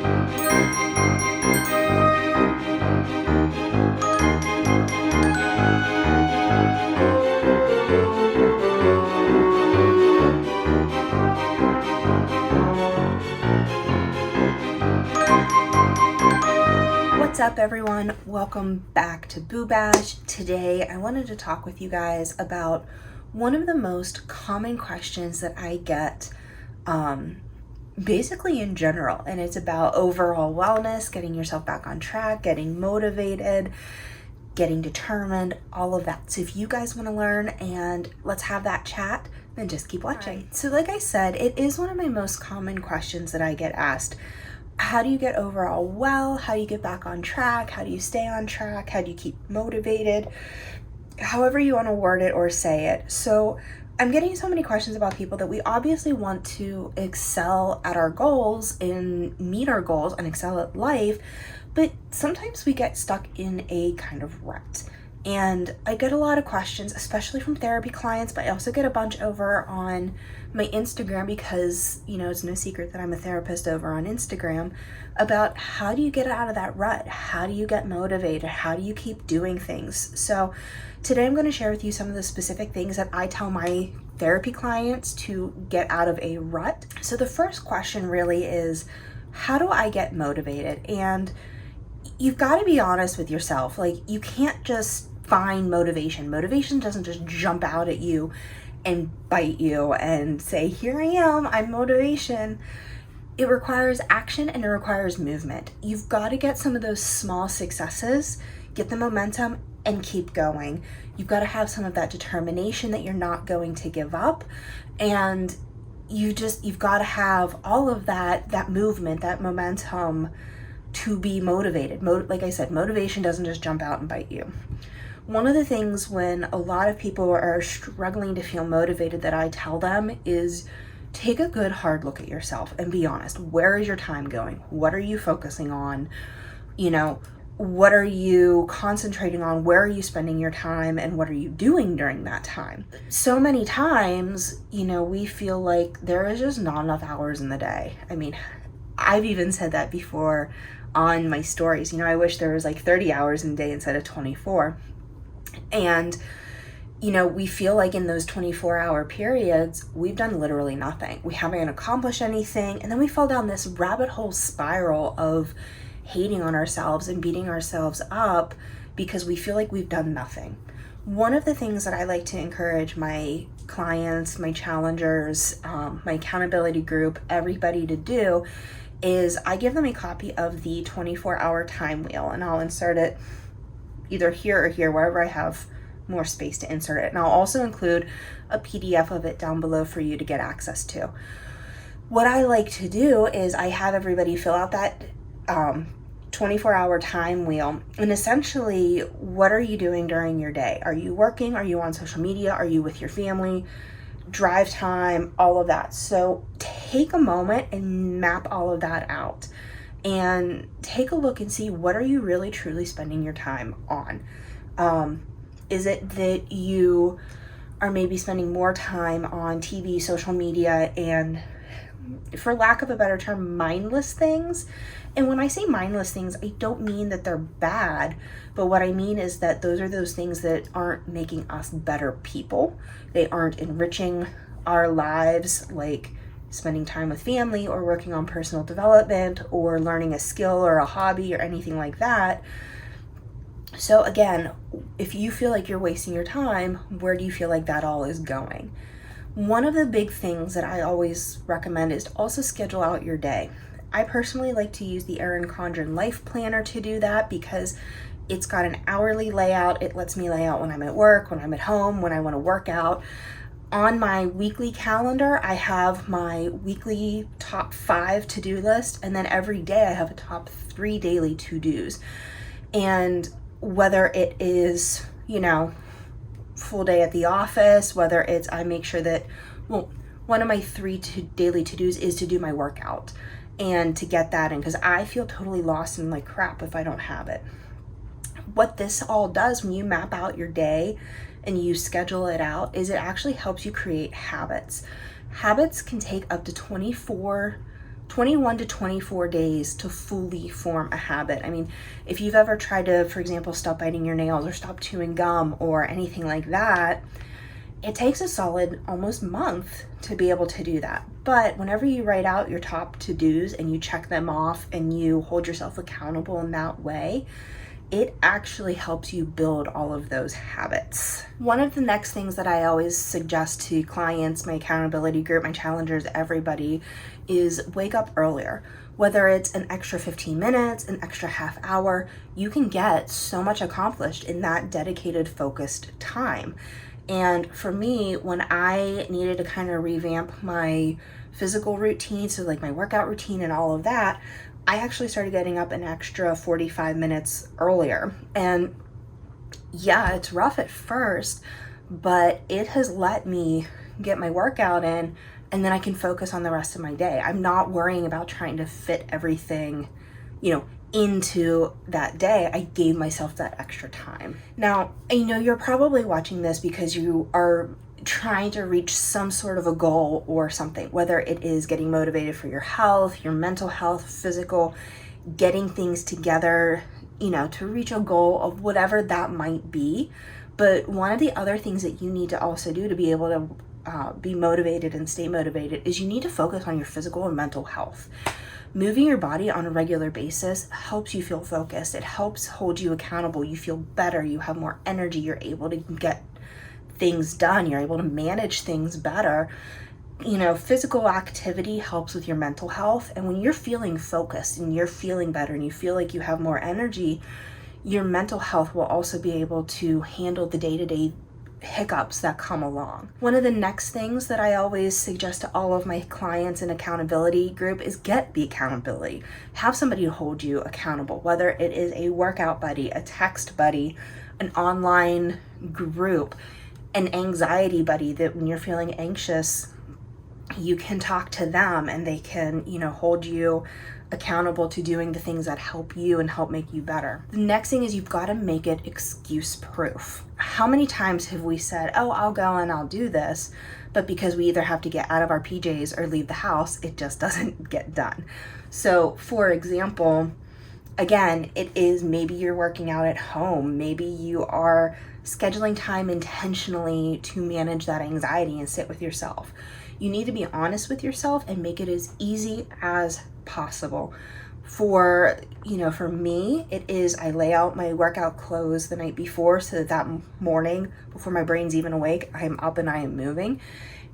What's up, everyone? Welcome back to Boo Bash. Today I wanted to talk with you guys about one of the most common questions that I get basically in general, and it's about overall wellness, getting yourself back on track, getting motivated, getting determined, all of that. So if you guys want to learn and let's have that chat, then just keep watching. Right. So like I said, it is one of my most common questions that I get asked. How do you get overall well? How do you get back on track? How do you stay on track? How do you keep motivated? However you want to word it or say it. So I'm getting so many questions about people that we obviously want to excel at our goals and meet our goals and excel at life, but sometimes we get stuck in a kind of rut. And I get a lot of questions, especially from therapy clients, but I also get a bunch over on my Instagram because, you know, it's no secret that I'm a therapist over on Instagram, about how do you get out of that rut? How do you get motivated? How do you keep doing things? So today I'm going to share with you some of the specific things that I tell my therapy clients to get out of a rut. So the first question really is, how do I get motivated? And you've got to be honest with yourself. Like, you can't just find motivation. Motivation doesn't just jump out at you and bite you and say, here I am, I'm motivation. It requires action and it requires movement. You've got to get some of those small successes, get the momentum, and keep going. You've got to have some of that determination that you're not going to give up, and you've got to have all of that movement, that momentum to be motivated. Like I said, motivation doesn't just jump out and bite you. One of the things when a lot of people are struggling to feel motivated that I tell them is, take a good hard look at yourself and be honest. Where is your time going? What are you focusing on? You know, what are you concentrating on? Where are you spending your time, and what are you doing during that time? So many times, you know, we feel like there is just not enough hours in the day. I mean, I've even said that before on my stories. You know, I wish there was like 30 hours in a day instead of 24. And, you know, we feel like in those 24-hour periods, we've done literally nothing. We haven't accomplished anything. And then we fall down this rabbit hole spiral of hating on ourselves and beating ourselves up because we feel like we've done nothing. One of the things that I like to encourage my clients, my challengers, my accountability group, everybody to do is I give them a copy of the 24-hour time wheel, and I'll insert it either here or here, wherever I have more space to insert it. And I'll also include a PDF of it down below for you to get access to. What I like to do is I have everybody fill out that 24-hour time wheel, and essentially, what are you doing during your day? Are you working? Are you on social media? Are you with your family? Drive time, all of that. So take a moment and map all of that out and take a look and see, what are you really truly spending your time on? Is it that you are maybe spending more time on TV, social media, and, for lack of a better term, mindless things? And when I say mindless things, I don't mean that they're bad, but what I mean is that those are those things that aren't making us better people. They aren't enriching our lives, like spending time with family or working on personal development or learning a skill or a hobby or anything like that. So again, if you feel like you're wasting your time, where do you feel like that all is going? One of the big things that I always recommend is to also schedule out your day. I personally like to use the Erin Condren Life Planner to do that because it's got an hourly layout. It lets me lay out when I'm at work, when I'm at home, when I want to work out. On my weekly calendar, I have my weekly top 5 to-do list, and then every day I have a top 3 daily to-dos. And whether it is, you know, full day at the office, whether it's I make sure that, well, one of my 3 daily to-dos is to do my workout and to get that in, because I feel totally lost and like crap if I don't have it. What this all does when you map out your day and you schedule it out is it actually helps you create habits. Habits can take up to 24 21 to 24 days to fully form a habit. I mean, if you've ever tried to, for example, stop biting your nails or stop chewing gum or anything like that, it takes a solid almost month to be able to do that. But whenever you write out your top to-dos and you check them off and you hold yourself accountable in that way, it actually helps you build all of those habits. One of the next things that I always suggest to clients, my accountability group, my challengers, everybody, is wake up earlier. Whether it's an extra 15 minutes, an extra half hour, you can get so much accomplished in that dedicated, focused time. And for me, when I needed to kind of revamp my physical routine, so like my workout routine and all of that, I actually started getting up an extra 45 minutes earlier. And yeah, it's rough at first, but it has let me get my workout in, and then I can focus on the rest of my day. I'm not worrying about trying to fit everything, into that day. I gave myself that extra time. Now, I know you're probably watching this because you are trying to reach some sort of a goal or something, whether it is getting motivated for your health, your mental health, physical, getting things together, to reach a goal of whatever that might be. But one of the other things that you need to also do to be able to be motivated and stay motivated is you need to focus on your physical and mental health. Moving your body on a regular basis helps you feel focused. It helps hold you accountable. You feel better. You have more energy. You're able to get things done. You're able to manage things better. Physical activity helps with your mental health. And when you're feeling focused and you're feeling better and you feel like you have more energy, your mental health will also be able to handle the day-to-day hiccups that come along. One of the next things that I always suggest to all of my clients in accountability group is get the accountability. Have somebody to hold you accountable, whether it is a workout buddy, a text buddy, an online group, an anxiety buddy that when you're feeling anxious, you can talk to them and they can, hold you accountable to doing the things that help you and help make you better. The next thing is you've got to make it excuse proof. How many times have we said, oh, I'll go and I'll do this, but because we either have to get out of our PJs or leave the house, it just doesn't get done. So for example, again, it is maybe you're working out at home, maybe you are scheduling time intentionally to manage that anxiety and sit with yourself. You need to be honest with yourself and make it as easy as possible. For me, it is I lay out my workout clothes the night before so that morning, before my brain's even awake, I am up and I am moving.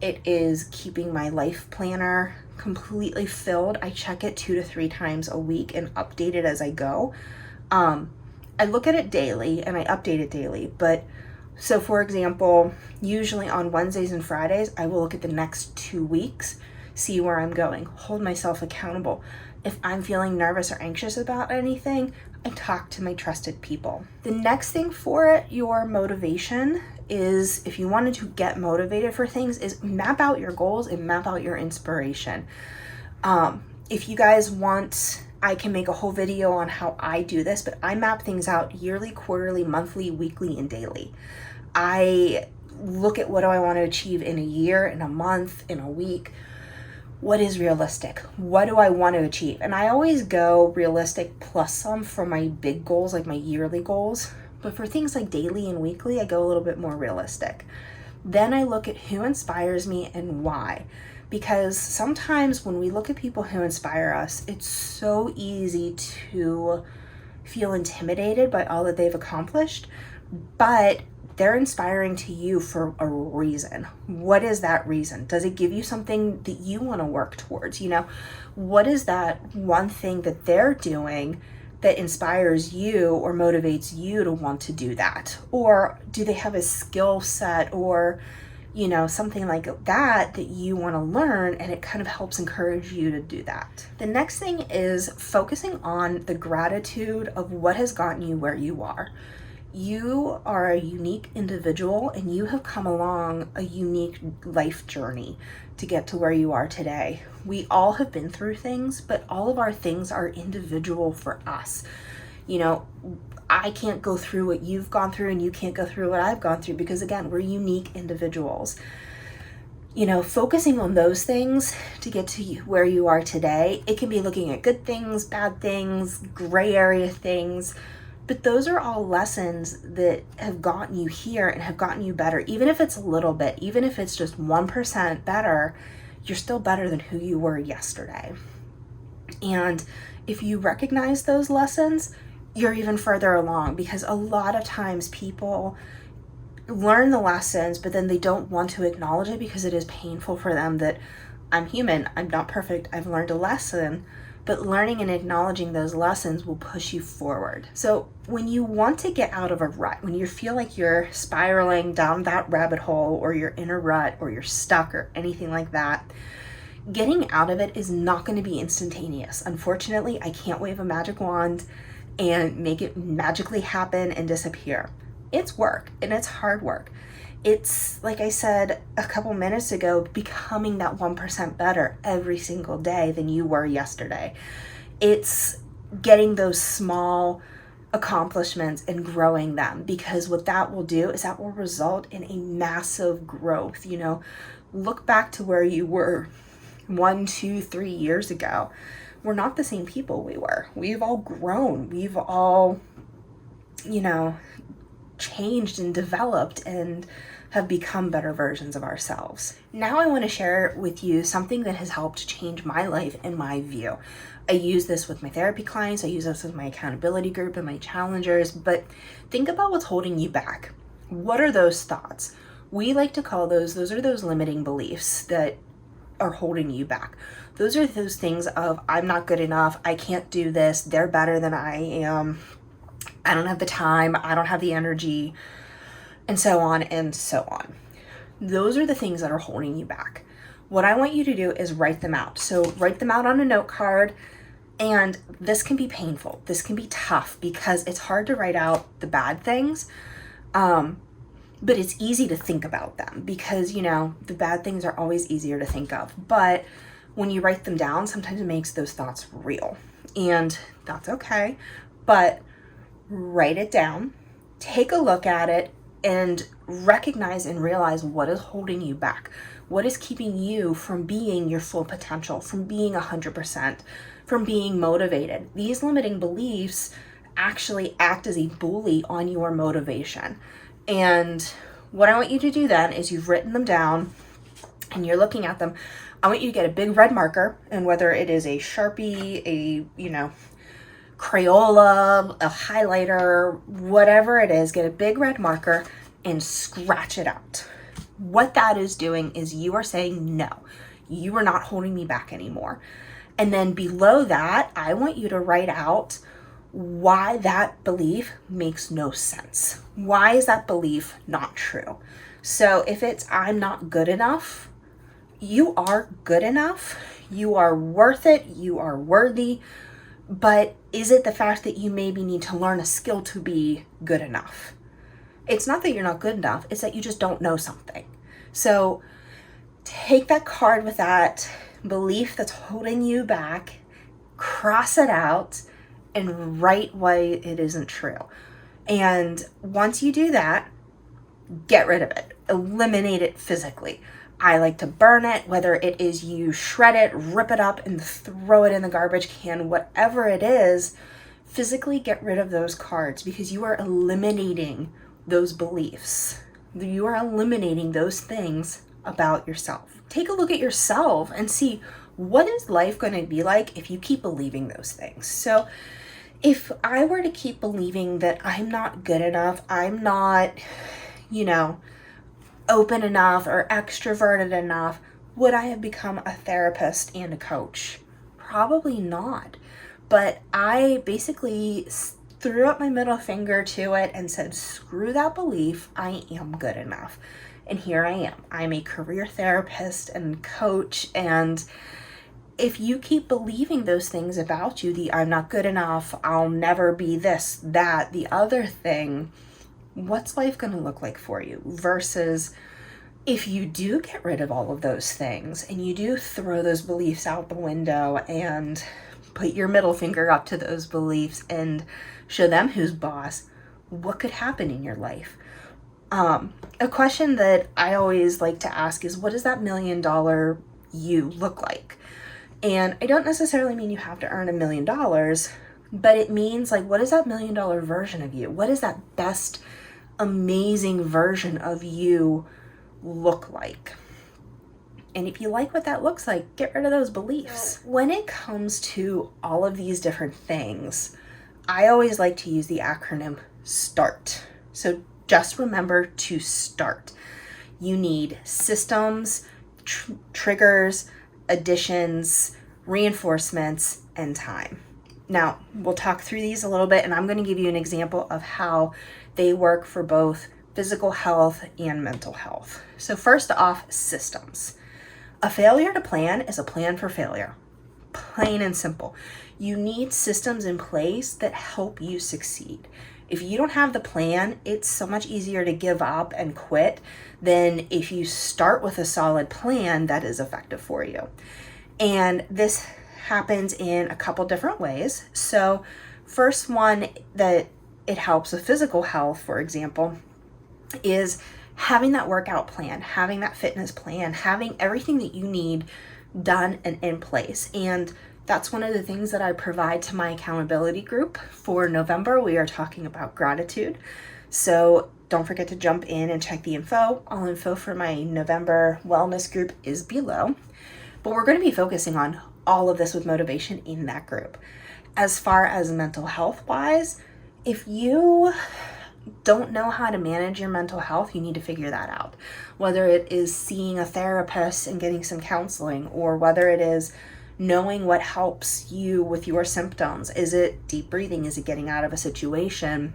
It is keeping my life planner completely filled. I check it 2 to 3 times a week and update it as I go. I look at it daily and I update it daily, but so for example, usually on Wednesdays and Fridays, I will look at the next 2 weeks, see where I'm going, hold myself accountable. If I'm feeling nervous or anxious about anything, I talk to my trusted people. The next thing for your motivation is, if you wanted to get motivated for things, is map out your goals and map out your inspiration. If you guys want, I can make a whole video on how I do this, but I map things out yearly, quarterly, monthly, weekly, and daily. I look at what do I want to achieve in a year, in a month, in a week. What is realistic? What do I want to achieve? And I always go realistic plus some for my big goals, like my yearly goals. But for things like daily and weekly, I go a little bit more realistic. Then I look at who inspires me and why. Because sometimes when we look at people who inspire us, it's so easy to feel intimidated by all that they've accomplished, but they're inspiring to you for a reason. What is that reason? Does it give you something that you want to work towards? What is that one thing that they're doing that inspires you or motivates you to want to do that? Or do they have a skill set or something like that you want to learn, and it kind of helps encourage you to do that. The next thing is focusing on the gratitude of what has gotten you where you are. You are a unique individual and you have come along a unique life journey to get to where you are today. We all have been through things, but all of our things are individual for us. I can't go through what you've gone through and you can't go through what I've gone through because, again, we're unique individuals. focusing on those things to get to where you are today. It can be looking at good things, bad things, gray area things, but those are all lessons that have gotten you here and have gotten you better. Even if it's a little bit, even if it's just 1% better, you're still better than who you were yesterday. And if you recognize those lessons, you're even further along, because a lot of times people learn the lessons, but then they don't want to acknowledge it because it is painful for them that I'm human, I'm not perfect, I've learned a lesson. But learning and acknowledging those lessons will push you forward. So when you want to get out of a rut, when you feel like you're spiraling down that rabbit hole, or you're in a rut, or you're stuck, or anything like that, getting out of it is not going to be instantaneous. Unfortunately, I can't wave a magic wand and make it magically happen and disappear. It's work, and it's hard work. It's, like I said a couple minutes ago, becoming that 1% better every single day than you were yesterday. It's getting those small accomplishments and growing them, because what that will do is that will result in a massive growth. Look back to where you were 1, 2, 3 years ago. We're not the same people we were. We've all grown. We've all, changed and developed and have become better versions of ourselves. Now I want to share with you something that has helped change my life and my view. I use this with my therapy clients, I use this with my accountability group and my challengers, but think about what's holding you back. What are those thoughts? We like to call those are those limiting beliefs that are holding you back. Those are those things of, I'm not good enough, I can't do this, they're better than I am, I don't have the time, I don't have the energy, and so on and so on. Those are the things that are holding you back. What I want you to do is write them out. So write them out on a note card, and this can be painful. This can be tough because it's hard to write out the bad things, but it's easy to think about them because, the bad things are always easier to think of. But when you write them down, sometimes it makes those thoughts real, and that's okay. But write it down, take a look at it, and recognize and realize what is holding you back. What is keeping you from being your full potential, from being 100%, from being motivated? These limiting beliefs actually act as a bully on your motivation. And what I want you to do then is, you've written them down and you're looking at them. I want you to get a big red marker, and whether it is a Sharpie, a, Crayola, a highlighter, whatever it is, get a big red marker and scratch it out. What that is doing is you are saying, no, you are not holding me back anymore. And then below that, I want you to write out why that belief makes no sense. Why is that belief not true? So if it's, I'm not good enough, you are good enough, you are worth it, you are worthy. But is it the fact that you maybe need to learn a skill to be good enough? It's not that you're not good enough, it's that you just don't know something. So take that card with that belief that's holding you back, cross it out, and write why it isn't true. And once you do that, get rid of it, eliminate it physically. I like to burn it, whether it is you shred it, rip it up, and throw it in the garbage can, whatever it is, physically get rid of those cards, because you are eliminating those beliefs. You are eliminating those things about yourself. Take a look at yourself and see, what is life going to be like if you keep believing those things? So if I were to keep believing that I'm not good enough, I'm not, open enough or extroverted enough, would I have become a therapist and a coach? Probably not. But I basically threw up my middle finger to it and said, screw that belief, I am good enough. And here I am. I'm a career therapist and coach. And if you keep believing those things about you, the I'm not good enough, I'll never be this, that, the other thing, what's life going to look like for you? Versus if you do get rid of all of those things and you do throw those beliefs out the window and put your middle finger up to those beliefs and show them who's boss, what could happen in your life? A question that I always like to ask is, what does that $1 million you look like? And I don't necessarily mean you have to earn $1 million, but it means like, what is that $1 million version of you? What is that best, amazing version of you look like? And if you like what that looks like, get rid of those beliefs. When it comes to all of these different things, I always like to use the acronym START. So just remember to start. You need systems, triggers, additions, reinforcements, and time. Now, we'll talk through these a little bit, and I'm going to give you an example of how they work for both physical health and mental health. So first off, systems. A failure to plan is a plan for failure. Plain and simple. You need systems in place that help you succeed. If you don't have the plan, it's so much easier to give up and quit than if you start with a solid plan that is effective for you. And this happens in a couple different ways. So first one that it helps with physical health, for example, is having that workout plan, having that fitness plan, having everything that you need done and in place. And that's one of the things that I provide to my accountability group. For November, we are talking about gratitude. So don't forget to jump in and check the info. All info for my November wellness group is below. But we're going to be focusing on all of this with motivation in that group. As far as mental health wise, if you don't know how to manage your mental health, you need to figure that out. Whether it is seeing a therapist and getting some counseling, or whether it is knowing what helps you with your symptoms. Is it deep breathing? Is it getting out of a situation?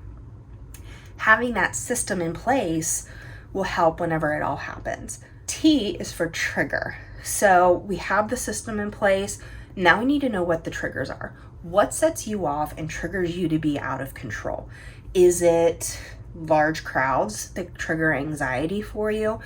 Having that system in place will help whenever it all happens. T is for trigger. So we have the system in place. Now we need to know what the triggers are. What sets you off and triggers you to be out of control? Is it large crowds that trigger anxiety for you?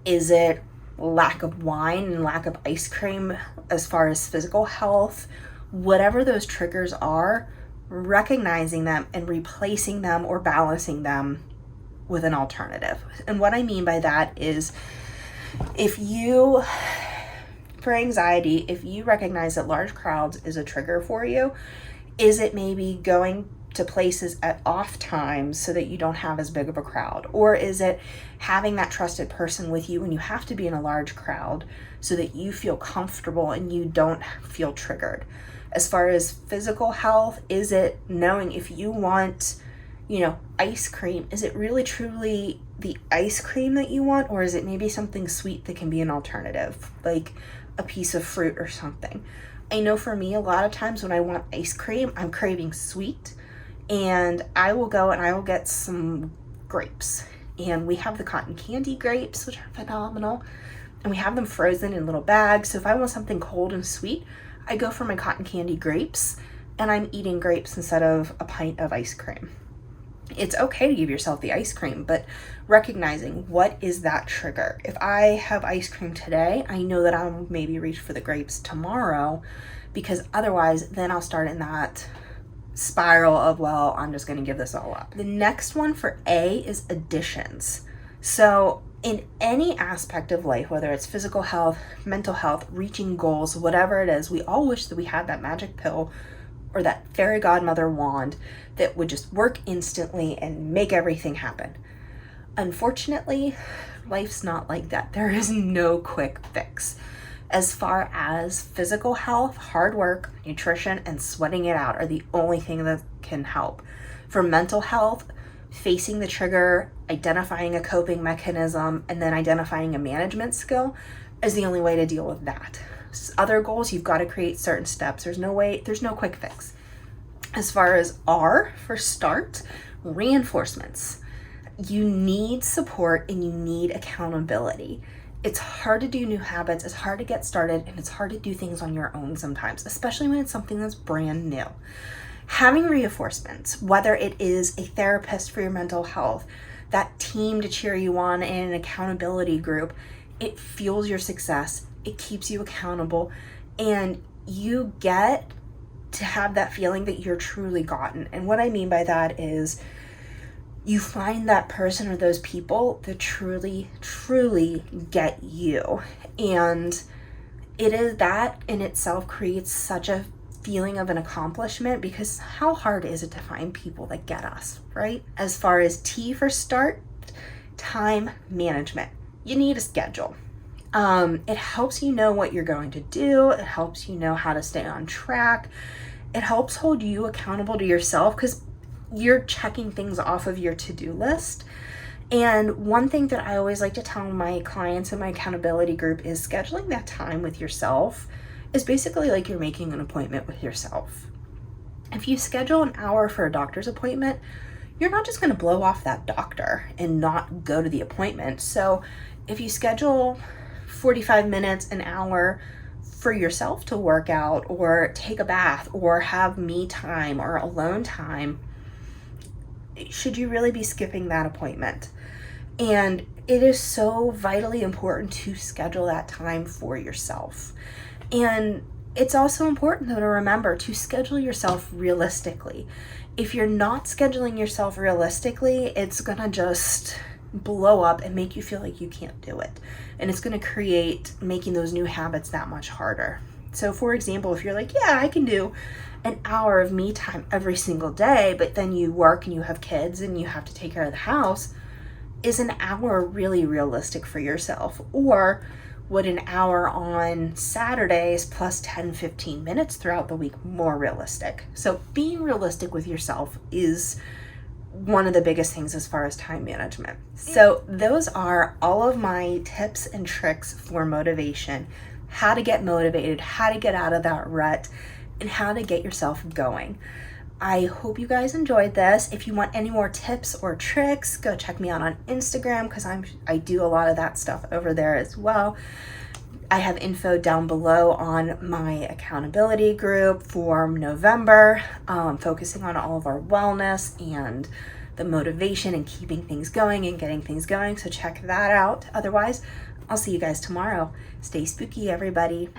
Is it lack of wine and lack of ice cream as far as physical health? Whatever those triggers are, recognizing them and replacing them or balancing them with an alternative. And what I mean by that is, for anxiety, if you recognize that large crowds is a trigger for you, is it maybe going to places at off times so that you don't have as big of a crowd? Or is it having that trusted person with you when you have to be in a large crowd so that you feel comfortable and you don't feel triggered? As far as physical health, is it knowing if you want, ice cream, is it really truly the ice cream that you want? Or is it maybe something sweet that can be an alternative, like a piece of fruit or something? I know for me, a lot of times when I want ice cream, I'm craving sweet. And I will go and I will get some grapes. And we have the cotton candy grapes, which are phenomenal. And we have them frozen in little bags. So if I want something cold and sweet, I go for my cotton candy grapes. And I'm eating grapes instead of a pint of ice cream. It's okay to give yourself the ice cream, but recognizing what is that trigger. If I have ice cream today, I know that I'll maybe reach for the grapes tomorrow, because otherwise then I'll start in that spiral of, well, I'm just going to give this all up. The next one for A is additions. So in any aspect of life, whether it's physical health, mental health, reaching goals, whatever it is, we all wish that we had that magic pill or that fairy godmother wand that would just work instantly and make everything happen. Unfortunately, life's not like that. There is no quick fix. As far as physical health, hard work, nutrition, and sweating it out are the only thing that can help. For mental health, facing the trigger, identifying a coping mechanism, and then identifying a management skill is the only way to deal with that. Other goals, you've got to create certain steps. There's no quick fix. As far as R for start, reinforcements. You need support and you need accountability. It's hard to do new habits, it's hard to get started, and it's hard to do things on your own sometimes, especially when it's something that's brand new. Having reinforcements, whether it is a therapist for your mental health, that team to cheer you on, and an accountability group, it fuels your success, it keeps you accountable, and you get to have that feeling that you're truly gotten. And what I mean by that is you find that person or those people that truly, truly get you. And it is that in itself creates such a feeling of an accomplishment, because how hard is it to find people that get us, right? As far as T for start, time management. You need a schedule. It helps you know what you're going to do. It helps you know how to stay on track. It helps hold you accountable to yourself, because you're checking things off of your to-do list. And one thing that I always like to tell my clients in my accountability group is scheduling that time with yourself is basically like you're making an appointment with yourself. If you schedule an hour for a doctor's appointment, you're not just going to blow off that doctor and not go to the appointment. So if you schedule 45 minutes, an hour for yourself to work out or take a bath or have me time or alone time, should you really be skipping that appointment? And it is so vitally important to schedule that time for yourself. And it's also important, though, to remember to schedule yourself realistically. If you're not scheduling yourself realistically, it's gonna just blow up and make you feel like you can't do it. And it's gonna create making those new habits that much harder. So for example, if you're like, yeah, I can do an hour of me time every single day, but then you work and you have kids and you have to take care of the house, is an hour really realistic for yourself? Or would an hour on Saturdays plus 10-15 minutes throughout the week more realistic? So being realistic with yourself is one of the biggest things as far as time management. So those are all of my tips and tricks for motivation: how to get motivated, how to get out of that rut, and how to get yourself going. I hope you guys enjoyed this. If you want any more tips or tricks, go check me out on Instagram, because I do a lot of that stuff over there as well. I have info down below on my accountability group for November, focusing on all of our wellness and the motivation and keeping things going and getting things going. So check that out. Otherwise, I'll see you guys tomorrow. Stay spooky, everybody.